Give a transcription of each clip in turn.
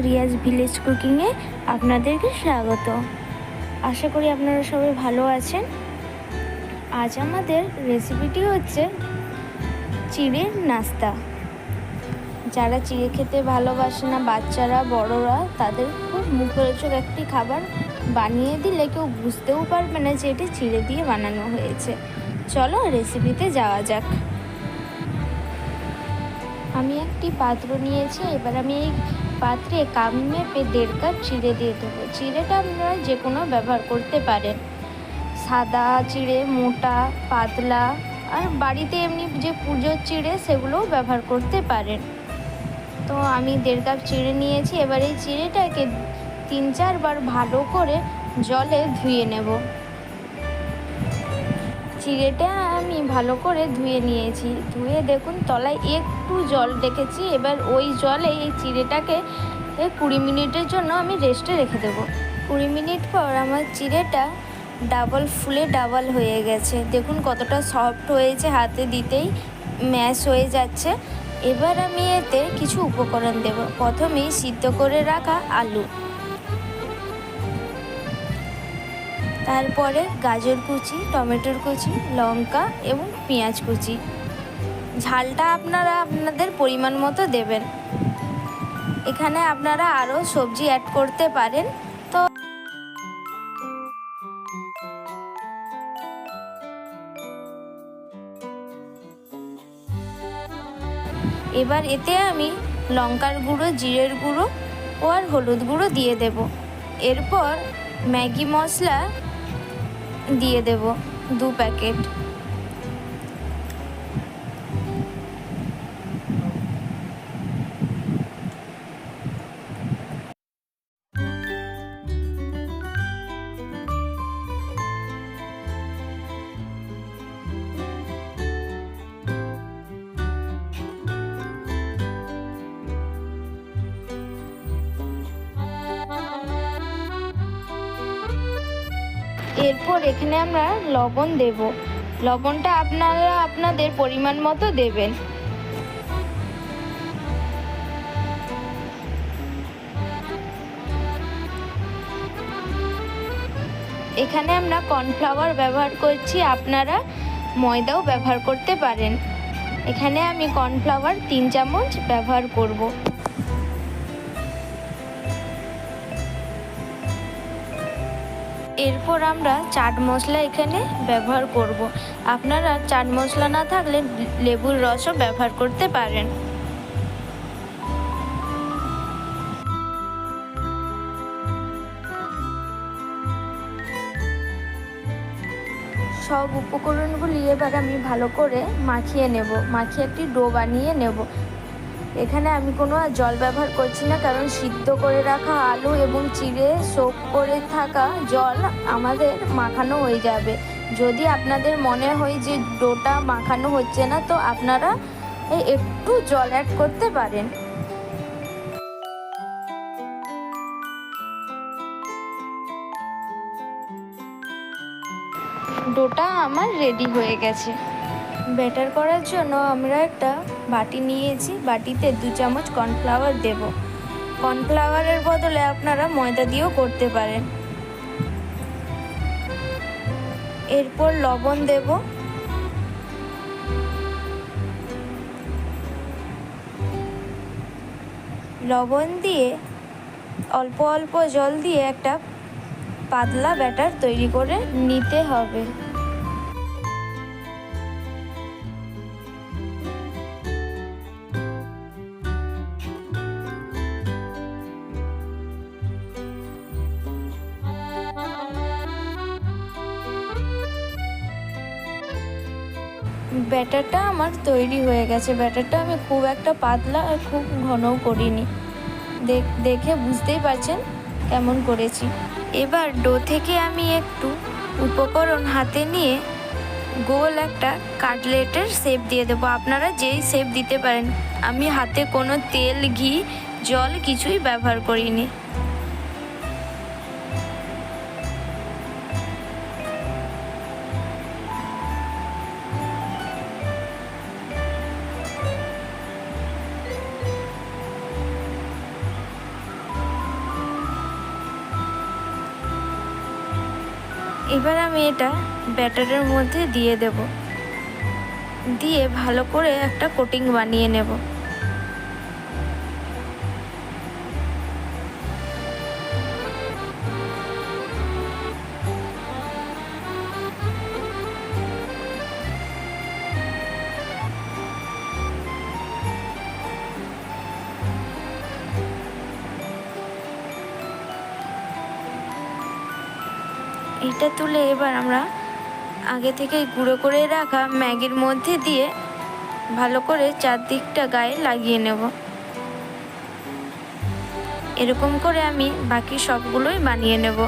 Riaz village কুকিংয়ে আপনাদেরকে স্বাগত। আশা করি আপনারা সবাই ভালো আছেন। আজ আমাদের রেসিপিটি হচ্ছে চিড়ের নাস্তা। যারা চিড়ে খেতে ভালোবাসে না, বাচ্চারা বড়রা, তাদের খুব মুখরোচক একটি খাবার। বানিয়ে দিলে কেউ বুঝতেও পারবে না যে এটি চিড়ে দিয়ে বানানো হয়েছে। চলো রেসিপিতে যাওয়া যাক। আমি একটি পাত্র নিয়েছি। এবার আমি এই পাত্রে কাপ মেপে 1.5 কাপ চিড়ে দিয়ে দেবো। চিড়েটা আপনারা যে কোনো ব্যবহার করতে পারেন, সাদা চিড়ে, মোটা, পাতলা, আর বাড়িতে এমনি যে পুজোর চিড়ে সেগুলোও ব্যবহার করতে পারেন। তো আমি 1.5 কাপ চিড়ে নিয়েছি। এবার এই চিড়েটাকে 3-4 বার ভালো করে জলে ধুয়ে নেব। চিড়েটা আমি ভালো করে ধুয়ে নিয়েছি। ধুয়ে দেখুন তলায় একটু জল রেখেছি। এবার ওই জলে এই চিড়েটাকে 20 মিনিটের জন্য আমি রেস্টে রেখে দেবো। 20 মিনিট পর আমার চিড়েটা ফুলে ডাবল হয়ে গেছে। দেখুন কতটা সফট হয়েছে, হাতে দিতেই ম্যাশ হয়ে যাচ্ছে। এবার আমি এতে কিছু উপকরণ দেব। প্রথমেই সিদ্ধ করে রাখা আলু, তারপরে গাজর কুচি, টমেটোর কুচি, লঙ্কা এবং পেঁয়াজ কুচি। ঝালটা আপনারা আপনাদের পরিমাণ মতো দেবেন। এখানে আপনারা আরও সবজি অ্যাড করতে পারেন। তো এবার এতে আমি লঙ্কার গুঁড়ো, জিরের গুঁড়ো ও আর হলুদ গুঁড়ো দিয়ে দেব। এরপর ম্যাগি মশলা দিয়ে দেব 2 প্যাকেট। এরপর এখানে আমরা লবণ দেব। লবণটা আপনারা আপনাদের পরিমাণ মতো দেবেন। এখানে আমরা কর্নফ্লাওয়ার ব্যবহার করছি, আপনারা ময়দাও ব্যবহার করতে পারেন। এখানে আমি কর্নফ্লাওয়ার 3 চামচ ব্যবহার করব। এরপর আমরা চাট মশলা এখানে ব্যবহার করব। আপনারা চাট মশলা না থাকলে লেবুর রসও ব্যবহার করতে পারেন। সব উপকরণগুলি এবার আমি ভালো করে মাখিয়ে নেব। মাখিয়ে একটি ডো বানিয়ে নেব। এখানে আমি কোনো জল ব্যবহার করছি না, কারণ সিদ্ধ করে রাখা আলু এবং চিড়ে সোক করে থাকা জল আমাদের মাখানো হয়ে যাবে। যদি আপনাদের মনে হয় যে ডোটা মাখানো হচ্ছে না, তো আপনারা একটু জল অ্যাড করতে পারেন। ডোটা আমার রেডি হয়ে গেছে। ব্যাটার করার জন্য আমরা একটা বাটি নিয়েছি। বাটিতে 2 চামচ কর্নফ্লাওয়ার দেব। কর্নফ্লাওয়ারের বদলে আপনারা ময়দা দিয়েও করতে পারেন। এরপর লবণ দেব। লবণ দিয়ে অল্প অল্প জল দিয়ে একটা পাতলা ব্যাটার তৈরি করে নিতে হবে। ব্যাটারটা আমার তৈরি হয়ে গেছে। ব্যাটারটা আমি খুব একটা পাতলা আর খুব ঘনও করিনি। দেখে বুঝতেই পারছেন কেমন করেছি। এবার ডো থেকে আমি একটু উপকরণ হাতে নিয়ে গোল একটা কাটলেটের শেপ দিয়ে দেবো। আপনারা যেই শেপ দিতে পারেন। আমি হাতে কোনো তেল, ঘি, জল কিছুই ব্যবহার করিনি। এবার আমি এটা ব্যাটারের মধ্যে দিয়ে দেব, দিয়ে ভালো করে একটা কোটিং বানিয়ে নেব। এটা তুলে এবার আমরা আগে থেকে গুঁড়ো করে রাখা ম্যাগির মধ্যে দিয়ে ভালো করে চারদিকটা গায়ে লাগিয়ে নেব। এরকম করে আমি বাকি সবগুলোই বানিয়ে নেব।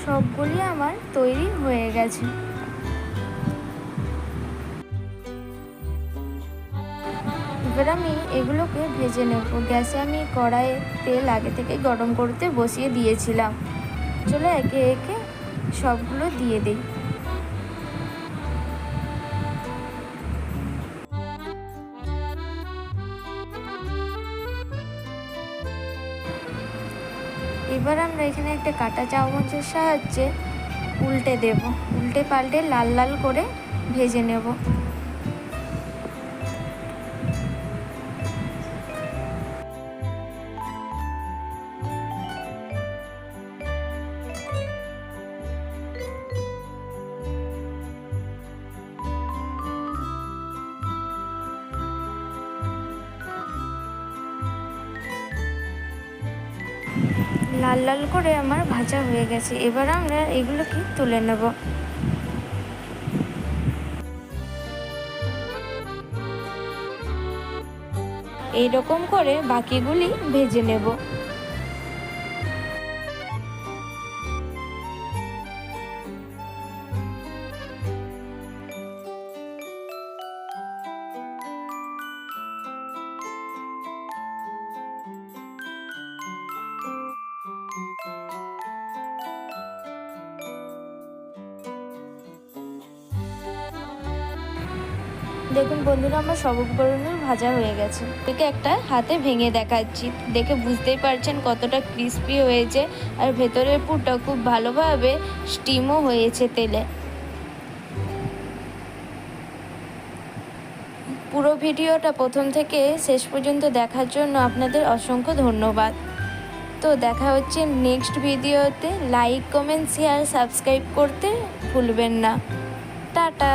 সবগুলি আমার তৈরি হয়ে গেছে। এবার আমি এগুলোকে ভেজে নেব। গ্যাসে আমি কড়াইয়ে তেল আগে থেকে গরম করতে বসিয়ে দিয়েছিলাম। চলো একে একে সবগুলো দিয়ে দিই। এবার আমরা এখানে একটা কাঁটা চামচের সাহায্যে উল্টে দেব, উল্টে পাল্টে লাল লাল করে ভেজে নেব। লাল লাল করে আমার ভাজা হয়ে গেছে। এবার আমরা এগুলোকে তুলে নেব। এইরকম করে বাকিগুলি ভেজে নেব। দেখুন বন্ধুরা, আমার সব উপকরণই ভাজা হয়ে গেছে। একে একটা হাতে ভেঙে দেখাচ্ছি, দেখে বুঝতেই পারছেন কতটা ক্রিস্পি হয়েছে, আর ভেতরের পুরটা খুব ভালোভাবে স্টিমও হয়েছে তেলে। পুরো ভিডিওটা প্রথম থেকে শেষ পর্যন্ত দেখার জন্য আপনাদের অসংখ্য ধন্যবাদ। তো দেখা হচ্ছে নেক্সট ভিডিওতে। লাইক, কমেন্ট, শেয়ার, সাবস্ক্রাইব করতে ভুলবেন না। টাটা।